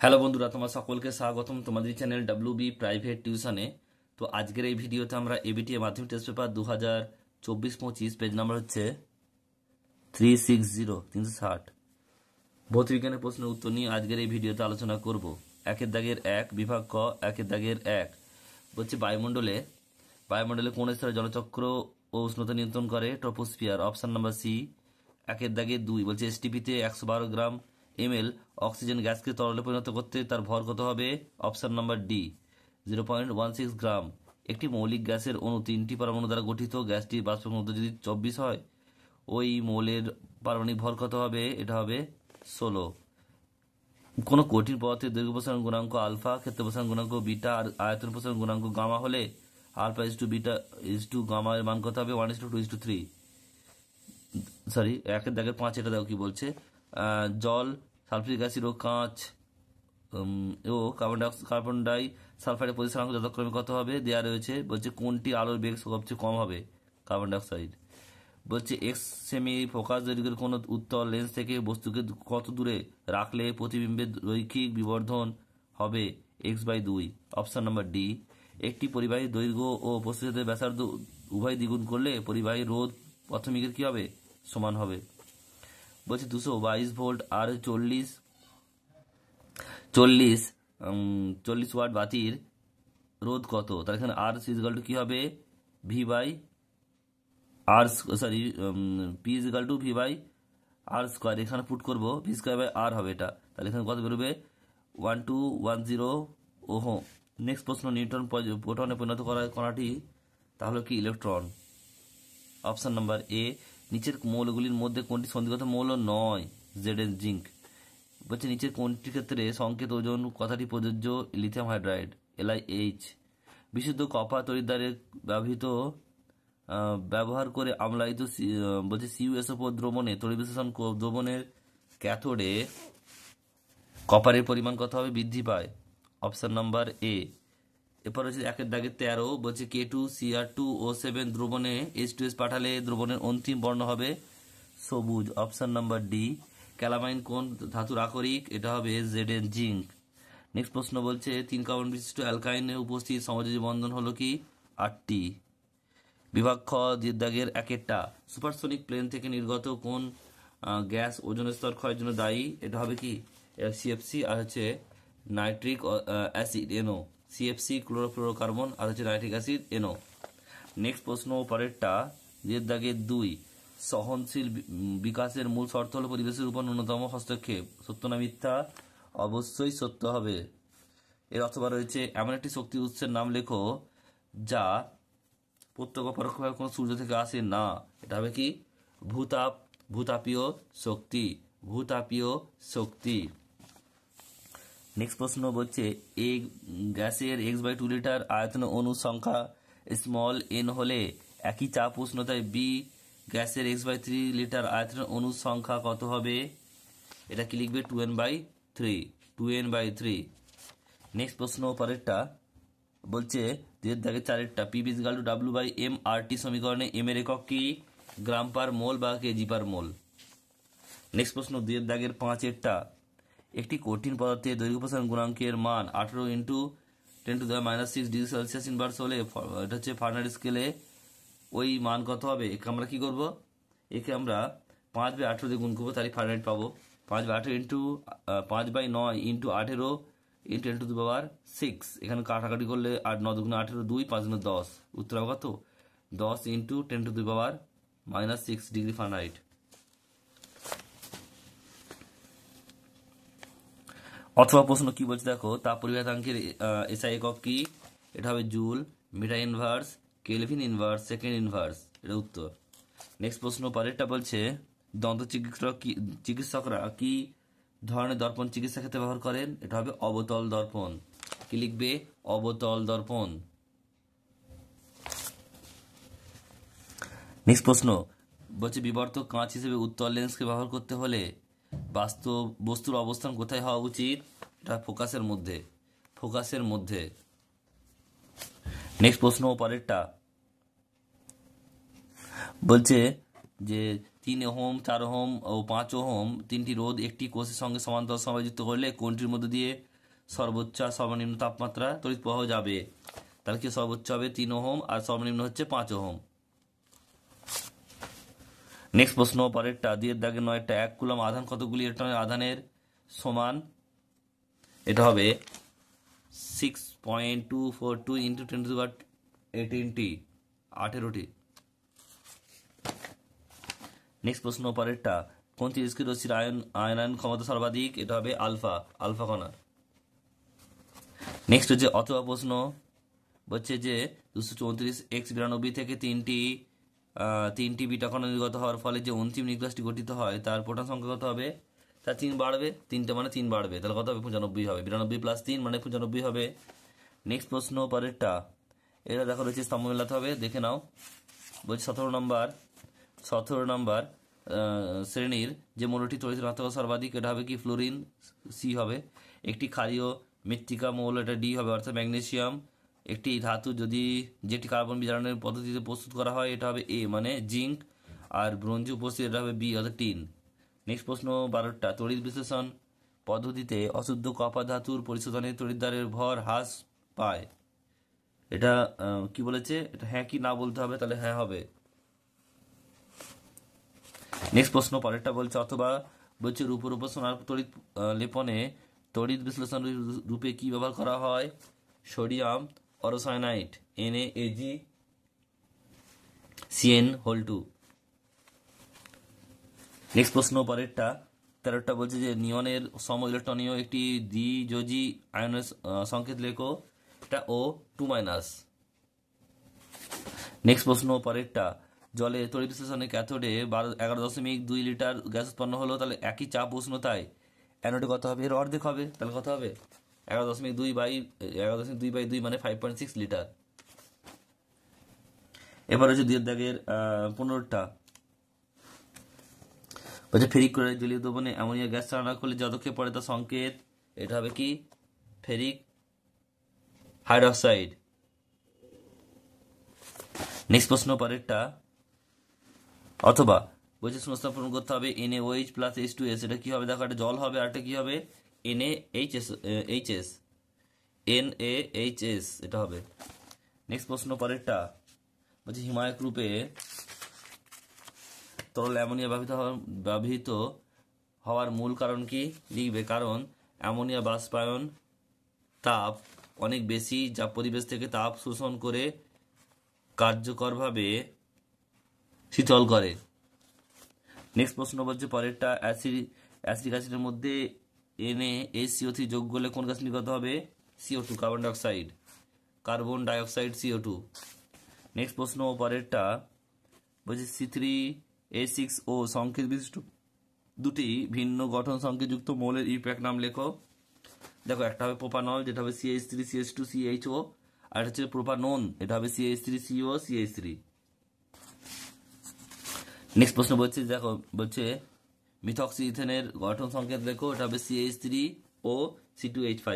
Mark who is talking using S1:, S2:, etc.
S1: Hello বন্ধুরা, তোমার সকলকে স্বাগতম তোমাদের চ্যানেল ডাব্লিউবি প্রাইভেট টিউশনে। তো আজকের এই ভিডিওতে আমরা এবিটিএ মাধ্যমিক টেস্ট পেপার 2024-25 পেজ নাম্বার হচ্ছে 360 ভৌতবিজ্ঞানের প্রশ্নের উত্তর নিয়ে আজকের এই ভিডিওতে আলোচনা করব। একের দাগের এক, বিভাগ ক, একের দাগের এক বলছে বায়ুমণ্ডলে কোন স্তরে জলচক্র ও উষ্ণতা নিয়ন্ত্রণ করে? Troposphere, option number C. একের দাগের দুই বলছে এসটিপিতে 112 গ্রাম ml অক্সিজেন গ্যাসকে তরলে পরিণত করতে তার ভর কত হবে? অপশন নাম্বার ডি 0.16 গ্রাম। একটি মৌলিক গ্যাসের অণু 3টি পরমাণু দ্বারা গঠিত। গ্যাসটির বাষ্প ঘনত্ব যদি 24 হয়, ওই মৌলের পারমাণবিক ভর কত হবে? এটা হবে 16। কোনো কঠিন পদার্থের দৈর্ঘ্য প্রসারণ গুণাঙ্ক আলফা, ক্ষেত্র প্রসারণ গুণাঙ্ক বিটা আর আয়তন প্রসারণ গুণাঙ্ক গামা হলে alpha is to beta is to gamma এর মান কত হবে? 1:2:3। সরি, একের দাগের পাঁচ, এটা দেখো কি বলছে। জল, সালফিউরিক অ্যাসিড ও কাঁচ ও কার্বন ডাই সালফাইডের প্রতিস্থানাঙ্ক যথাক্রমে কত হবে? দেওয়া রয়েছে। বলছে কোনটি আলোর বেগ সবচেয়ে কম হবে? Carbon dioxide. বলছে এক্স সেমি ফোকাস দৈর্ঘ্যের কোনো উত্তল লেন্স থেকে বস্তুকে কত দূরে রাখলে প্রতিবিম্বের রৈখিক বিবর্ধন হবে? x/2। Option number D. একটি পরিবাহী দৈর্ঘ্য ও প্রস্থচ্ছেদের ব্যাসার্ধ উভয় দ্বিগুণ করলে পরিবাহী রোধ প্রাথমিকের কি হবে? সমান হবে। বলছে 222 ভোল্ট আর 40 ওয়াট বাতির রোধ কত? তার এখানে আর ইজিক্যাল টু কি হবে? V by R, sorry, P equal to V by R square. এখানে পুট করবো ভি স্কোয়ার বাই আর হবে এটা। তাহলে এখানে কত বেরোবে? 1210 ওহম। নেক্সট প্রশ্ন, নিউটন প্রোটনে পরিণত করা কণাটি তাহলে কি? ইলেকট্রন। Option number A. নিচের মৌলগুলির মধ্যে কোনটি সন্ধিগত মৌল নয়? Z N zinc. বলছে নিচের কোনটির ক্ষেত্রে সংকেত ওজন কথাটি প্রযোজ্য? Lithium hydride, LiH। বিশুদ্ধ কপার তড়িৎদ্বারে ব্যবহার করে আমলায়িত বলছে CuSO4 দ্রবণে তড়িৎ বিশ্লেষণ দ্রবণের ক্যাথোডে কপারের পরিমাণ কত হবে? বৃদ্ধি পায়। অপশন নাম্বার এ। এরপর হচ্ছে একের দাগের 13 বলছে K2Cr2O7 দ্রবণে H2S পাঠালে দ্রবণের অন্তিম বর্ণ হবে সবুজ। Option number D. ক্যালামাইন কোন ধাতুর আকরিক? এটা হবে Zn জিঙ্ক। নেক্সট প্রশ্ন বলছে 3 কার্বন বিশিষ্ট অ্যালকাইনের উপস্থিত সমযোজী বন্ধন হলো কি? 8টি। বিভাগ খ, দাগের একেরটা সুপারসোনিক প্লেন থেকে নির্গত কোন গ্যাস ওজনের স্তর ক্ষয়ের জন্য দায়ী? এটা হবে কি? CFC আর হচ্ছে nitric acid NO। CFC chlorofluorocarbon আর হচ্ছে নাইট্রিক অ্যাসিড NO। নেক্সট প্রশ্ন পরেরটা, দাগের 2 সহনশীল বিকাশের মূল শর্ত হলো পরিবেশের উপর ন্যূনতম হস্তক্ষেপ। সত্য না মিথ্যা? অবশ্যই সত্য হবে। এর অথবা রয়েছে এমন একটি শক্তি উৎসের নাম লেখো যা প্রত্যক্ষ পরোক্ষভাবে কোনো সূর্য থেকে আসে না। এটা হবে কি? ভূতাপীয় শক্তি। ভূতাপীয় শক্তি। নেক্সট প্রশ্ন বলছে এ গ্যাসের x/2 লিটার আয়তন অণু সংখ্যা স্মল n হলে একই চাপ উষ্ণতায় বি গ্যাসের x/3 লিটার আয়তন অণু সংখ্যা কত হবে? এটা কি লিখবে? 2n/3। নেক্সট প্রশ্ন পরেরটা বলছে দাগের চারেরটা পি ইজিক্যাল টু W/m/RT সমীকরণে m এর একক কি? গ্রাম পার মোল বা কেজি পার মোল। নেক্সট প্রশ্ন দাগের পাঁচেরটা একটি কঠিন পদার্থের দৈর্ঘ্য প্রসারণ গুণাঙ্কের মান 18 × 10⁻⁶ ডিগ্রি সেলসিয়াস ইনভার্স হলে এটা হচ্ছে ফারেনহাইট স্কেলে ওই মান কত হবে? একে আমরা কি করব? একে আমরা 5/18 দিয়ে গুণ করবো, তাহলে ফারেনহাইট পাবো। 5/18 ইন্টু 5/9 ইন্টু 18 ইন্টু 10⁶। এখানে কাটাকাটি করলে 9 2 18, 2 5 10। উত্তর হবে কত? 10 ইন্টু 10⁻⁶ ডিগ্রি ফারেনহাইট। অথবা প্রশ্ন কি বলছে দেখো, তাপ পরিবাহিতাঙ্কের SI একক কি? এটা হবে joule, meter inverse, kelvin inverse, second inverse. এটা উত্তর। নেক্সট প্রশ্ন পরেরটা বলছে দন্ত চিকিৎসকরা কি ধরনের দর্পণ চিকিৎসা ক্ষেত্রে ব্যবহার করেন? এটা হবে অবতল দর্পণ। কি লিখবে? অবতল দর্পণ। নেক্সট প্রশ্ন বলছে বিবর্তক কাঁচ হিসেবে উত্তল লেন্সকে ব্যবহার করতে হলে বাস্তব বস্তুর অবস্থান কোথায় হওয়া উচিত? এটা ফোকাসের মধ্যে। ফোকাসের মধ্যে। নেক্সট প্রশ্ন পরেরটা বলছে যে 3 ওহম, 4 ওহম ও 5 ওহম তিনটি রোধ একটি কোষের সঙ্গে সমান্তরাল সমবায় যুক্ত করলে কোনটির মধ্যে দিয়ে সর্বোচ্চ আর সর্বনিম্ন তাপমাত্রা তড়িৎ প্রবাহ যাবে। তাহলে কি সর্বোচ্চ হবে 3 ওহম আর সর্বনিম্ন হচ্ছে 5 ওহম। নেক্সট প্রশ্ন পরেরটা, দিয়ে দাগে 9টা, 1 কুলম আধান কতগুলি ইলেকট্রনের আধানের সমান? এটা হবে 6.242 ইন্টু 10⁻18টি, 18টি। নেক্সট প্রশ্ন পরেরটা, কোন তিরস্কৃত রশ্মির আয়নায়ন ক্ষমতা সর্বাধিক? এটা হবে আলফা কণার। নেক্সট হচ্ছে অথবা প্রশ্ন, বলছে যে 234x92 থেকে তিনটি বিটা কণা নির্গত হওয়ার ফলে যে অন্তিম নিউক্লিয়াসটি গঠিত হয় তার প্রোটন সংখ্যা কত হবে? তার 3 বাড়বে, 3টে মানে 3 বাড়বে, তাহলে কত হবে? 95 হবে। 92 প্লাস 3 মানে 95 হবে। নেক্সট প্রশ্ন পরেরটা, এটা দেখা রয়েছে স্তম্ভ মেলাতে হবে, দেখে নাও। বলছি 17 নম্বর শ্রেণীর যে মৌলটি তড়িৎ ঋণাত্মক সর্বাধিক, এটা হবে কি? ফ্লোরিন, সি হবে। একটি ক্ষারীয় মৃত্তিকা মৌল, এটা ডি হবে, অর্থাৎ ম্যাগনেসিয়াম। একটি ধাতু যেটি কার্বন বিজারণের পদ্ধতিতে প্রস্তুত করা হয়, এটা হবে এ মানে জিঙ্ক। আর ব্রোঞ্জে উপস্থিত, এটা হবে বি অর্থাৎ টিন। নেক্সট প্রশ্ন 12টা, তড়িৎ বিশ্লেষণ পদ্ধতিতে অশুদ্ধ কপার ধাতুর পরিশোধনে তড়িৎদ্বারের ভর হ্রাস পায়। এটা কি বলেছে? এটা হ্যাঁ কি না বলতে হবে, তাহলে হ্যাঁ হবে। নেক্সট প্রশ্ন পরেরটা বলছে অথবা, বলছে রূপের উপর সোনার তড়িৎ লেপনে তড়িৎ বিশ্লেষণ রূপে কি ব্যবহার করা হয়? Sodium অরসায়নাইট, NaCN2। নেক্সট প্রশ্ন পরেরটা 13টা বলছে যে নিয়নের সম ইলেকট্রনীয় একটি দ্বিযোজী আয়নের সংকেত লেখো, এটা O2-। নেক্সট প্রশ্ন পরেরটা, জলে তড়িৎ বিশ্লেষণে ক্যাথোডে 11.2 লিটার গ্যাস উৎপন্ন হলো, তাহলে একই চাপ উষ্ণতায় অ্যানোডে কত হবে? এর অর্ধেক হবে, তাহলে কত হবে? 11.2/2 মানে 5.6 লিটার। এবার হচ্ছে 2 দাগের 15টা, বলছে ফেরিক ক্লোরাইড জলীয় দ্রবণে অ্যামোনিয়া গ্যাস চালনা করলে যতক্ষে পড়ে তার সংকেত, এটা হবে কি? Ferric hydroxide. নেক্সট প্রশ্ন পরেরটা, অথবা বলছে শূন্যস্থান পূরণ করতে হবে NaOH প্লাস H2S, এটা কি হবে? দেখো, এটা জল হবে, আর এটা কি হবে? NaHS, এটা হবে। নেক্সট প্রশ্ন পরেরটা, বলছে হিমায়ক রূপে তরল অ্যামোনিয়া ব্যবহৃত হওয়ার মূল কারণ কি? লিখবে, কারণ অ্যামোনিয়া বাষ্পায়ন তাপ অনেক বেশি, যা পরিবেশ থেকে তাপ শোষণ করে কার্যকরভাবে শীতল করে। নেক্সট প্রশ্ন বলছে পরেরটা, অ্যাসিডিক অ্যাসিডের মধ্যে NaHCO3 যোগ করলে কোন গ্যাস নির্গত হবে? CO2, carbon dioxide CO2। Next প্রশ্ন পরেরটা, বলছে C3H6O সংকেত বিশিষ্ট দুটি ভিন্ন গঠন সংকেতযুক্ত মৌলের ইউপ্যাক নাম লেখো। দেখো, একটা হবে প্রোপানল, যেটা হবে CH3CH2CHO, আর হচ্ছে প্রোপানোন, এটা হবে CH3CO CH3। নেক্সট প্রশ্ন বলছে, দেখো বলছে মিথক্সি ইথেনের গঠন সংকেত লেখো, এটা হবে CH3O C2H5।